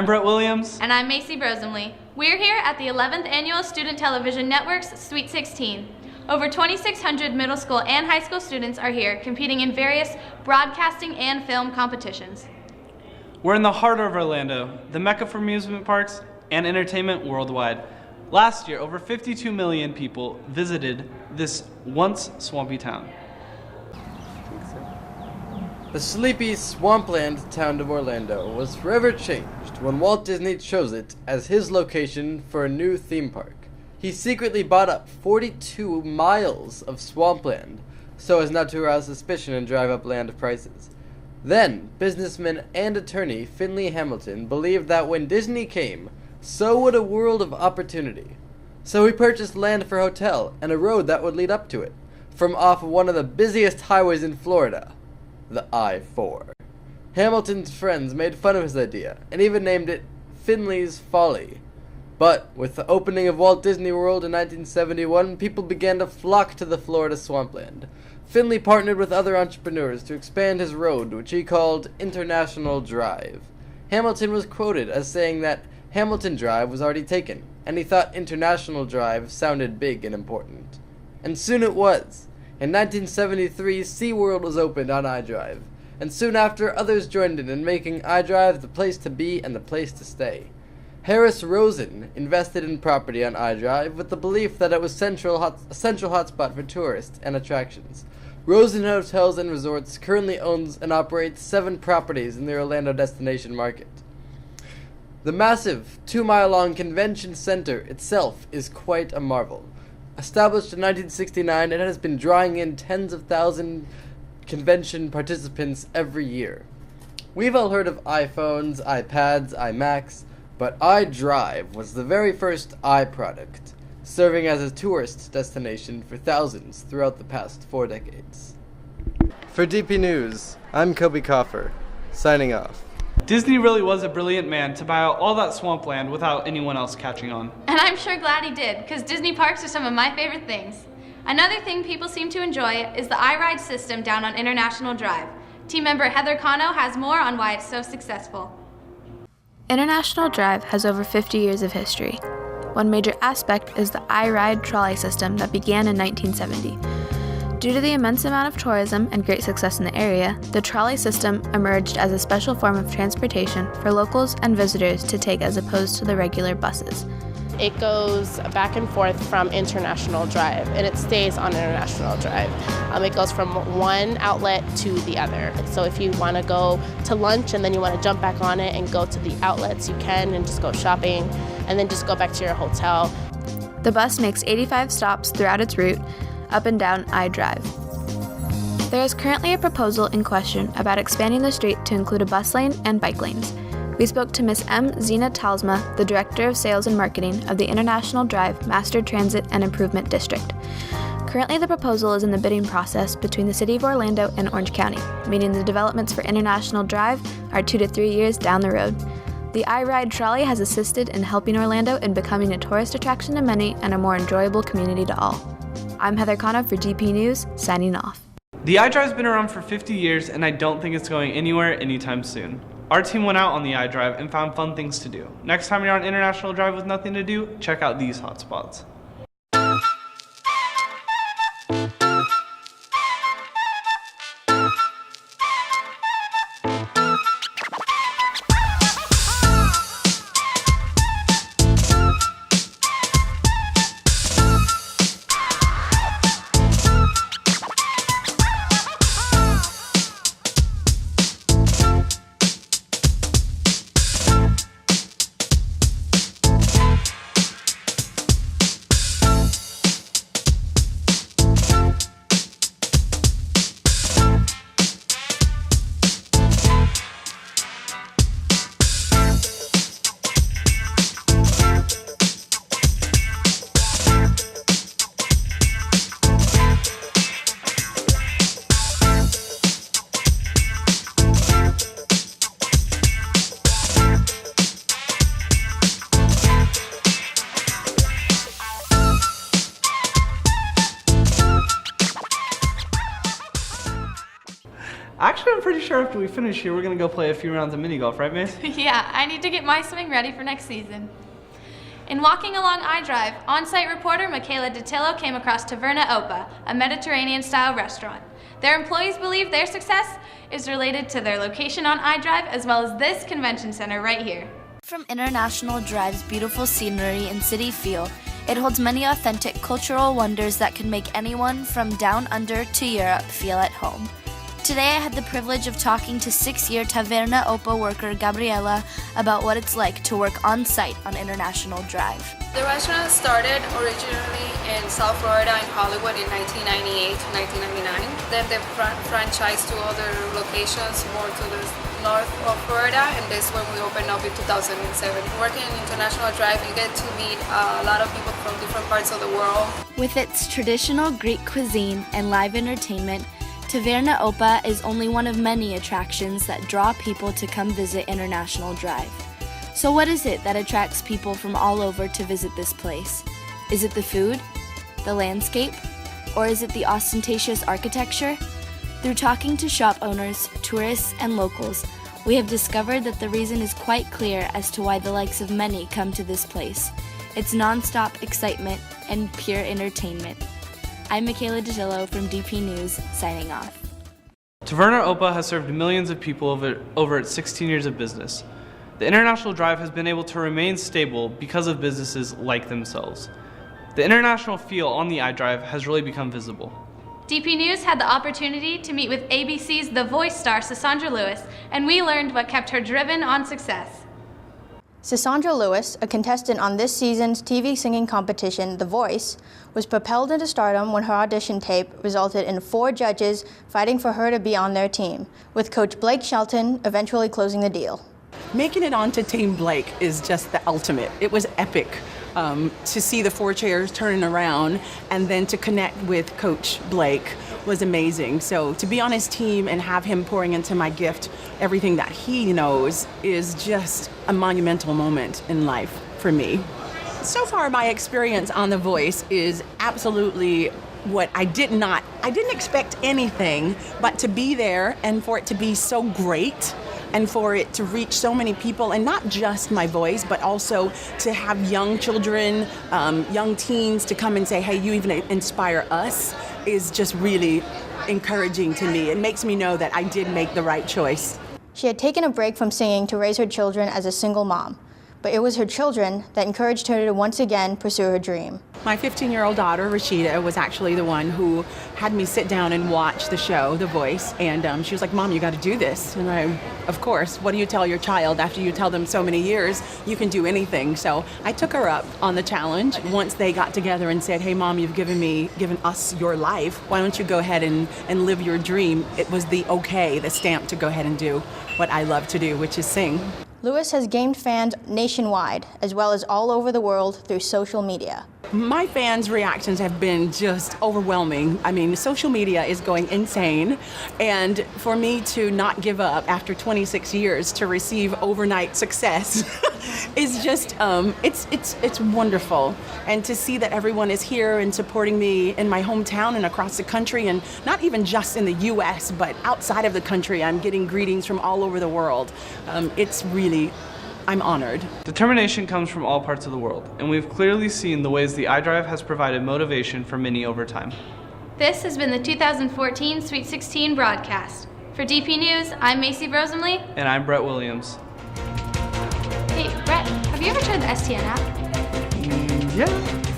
I'm Brett Williams. And I'm Macy Brosenley. We're here at the 11th Annual Student Television Network's Sweet 16. Over 2,600 middle school and high school students are here competing in various broadcasting and film competitions. We're in the heart of Orlando, the mecca for amusement parks and entertainment worldwide. Last year, over 52 million people visited this once swampy town. The sleepy swampland town of Orlando was forever changed when Walt Disney chose it as his location for a new theme park. He secretly bought up 42 miles of swampland so as not to arouse suspicion and drive up land prices. Then, businessman and attorney Finley Hamilton believed that when Disney came, so would a world of opportunity. So he purchased land for a hotel and a road that would lead up to it, from off one of the busiest highways in Florida, the I-4. Hamilton's friends made fun of his idea, and even named it Finley's Folly. But with the opening of Walt Disney World in 1971, people began to flock to the Florida swampland. Finley partnered with other entrepreneurs to expand his road, which he called International Drive. Hamilton was quoted as saying that Hamilton Drive was already taken, and he thought International Drive sounded big and important. And soon it was. In 1973, SeaWorld was opened on iDrive, and soon after, others joined in making iDrive the place to be and the place to stay. Harris Rosen invested in property on iDrive with the belief that it was a central hotspot for tourists and attractions. Rosen Hotels and Resorts currently owns and operates 7 properties in the Orlando destination market. The massive, 2-mile-long convention center itself is quite a marvel. Established in 1969, it has been drawing in tens of thousands convention participants every year. We've all heard of iPhones, iPads, iMacs, but iDrive was the very first iProduct, serving as a tourist destination for thousands throughout the past 4 decades. For DP News, I'm Kobe Coffer, signing off. Disney really was a brilliant man to buy out all that swampland without anyone else catching on. And I'm sure glad he did, because Disney parks are some of my favorite things. Another thing people seem to enjoy is the iRide system down on International Drive. Team member Heather Cano has more on why it's so successful. International Drive has over 50 years of history. One major aspect is the iRide trolley system that began in 1970. Due to the immense amount of tourism and great success in the area, the trolley system emerged as a special form of transportation for locals and visitors to take as opposed to the regular buses. It goes back and forth from International Drive, and it stays on International Drive. It goes from one outlet to the other. So if you want to go to lunch and then you want to jump back on it and go to the outlets, you can, and just go shopping, and then just go back to your hotel. The bus makes 85 stops throughout its route, up and down iDrive. There is currently a proposal in question about expanding the street to include a bus lane and bike lanes. We spoke to Ms. M. Zena Talsma, the Director of Sales and Marketing of the International Drive Master Transit and Improvement District. Currently, the proposal is in the bidding process between the City of Orlando and Orange County, meaning the developments for International Drive are 2 to 3 years down the road. The iRide trolley has assisted in helping Orlando in becoming a tourist attraction to many and a more enjoyable community to all. I'm Heather Cano for DP News, signing off. The iDrive's been around for 50 years, and I don't think it's going anywhere anytime soon. Our team went out on the iDrive and found fun things to do. Next time you're on International Drive with nothing to do, check out these hotspots. I'm pretty sure after we finish here, we're gonna go play a few rounds of mini golf, right, Mace? Yeah, I need to get my swing ready for next season. In walking along iDrive, on-site reporter Michaela DiTillo came across Taverna Opa, a Mediterranean-style restaurant. Their employees believe their success is related to their location on iDrive as well as this convention center right here. From International Drive's beautiful scenery and city feel, it holds many authentic cultural wonders that can make anyone from down under to Europe feel at home. Today I had the privilege of talking to 6-year Taverna Opa worker Gabriela about what it's like to work on site on International Drive. The restaurant started originally in South Florida in Hollywood in 1998 to 1999. Then they franchised to other locations more to the north of Florida, and this when we opened up in 2007. Working in International Drive, you get to meet a lot of people from different parts of the world. With its traditional Greek cuisine and live entertainment, Taverna Opa is only one of many attractions that draw people to come visit International Drive. So what is it that attracts people from all over to visit this place? Is it the food, the landscape, or is it the ostentatious architecture? Through talking to shop owners, tourists, and locals, we have discovered that the reason is quite clear as to why the likes of many come to this place. It's non-stop excitement and pure entertainment. I'm Michaela DiTillo from DPNews, signing off. Taverna Opa has served millions of people over its 16 years of business. The International Drive has been able to remain stable because of businesses like themselves. The international feel on the iDrive has really become visible. DP News had the opportunity to meet with ABC's The Voice star Cassandra Lewis, and we learned what kept her driven on success. Cassandra Lewis, a contestant on this season's TV singing competition, The Voice, was propelled into stardom when her audition tape resulted in 4 judges fighting for her to be on their team, with coach Blake Shelton eventually closing the deal. Making it onto Team Blake is just the ultimate. It was epic to see the 4 chairs turning around and then to connect with Coach Blake was amazing. So to be on his team and have him pouring into my gift everything that he knows is just a monumental moment in life for me. So far, my experience on The Voice is absolutely what I didn't expect anything, but to be there and for it to be so great and for it to reach so many people, and not just my voice, but also to have young children, young teens to come and say, hey, you even inspire us, is just really encouraging to me. It makes me know that I did make the right choice. She had taken a break from singing to raise her children as a single mom, but it was her children that encouraged her to once again pursue her dream. My 15-year-old daughter, Rashida, was actually the one who had me sit down and watch the show, The Voice, and she was like, Mom, you got to do this. And I, of course, what do you tell your child after you tell them so many years, you can do anything? So I took her up on the challenge. Once they got together and said, hey, Mom, you've given us your life. Why don't you go ahead and live your dream? It was the okay, the stamp to go ahead and do what I love to do, which is sing. Lewis has gained fans nationwide, as well as all over the world through social media. My fans' reactions have been just overwhelming. I mean, social media is going insane, and for me to not give up after 26 years to receive overnight success is just, it's wonderful. And to see that everyone is here and supporting me in my hometown and across the country, and not even just in the U.S., but outside of the country, I'm getting greetings from all over the world. It's really, I'm honored. Determination comes from all parts of the world, and we've clearly seen the ways the iDrive has provided motivation for many over time. This has been the 2014 Sweet 16 broadcast. For DP News, I'm Macy Brosemley. And I'm Brett Williams. Hey, Brett, have you ever tried the STN app? Yeah.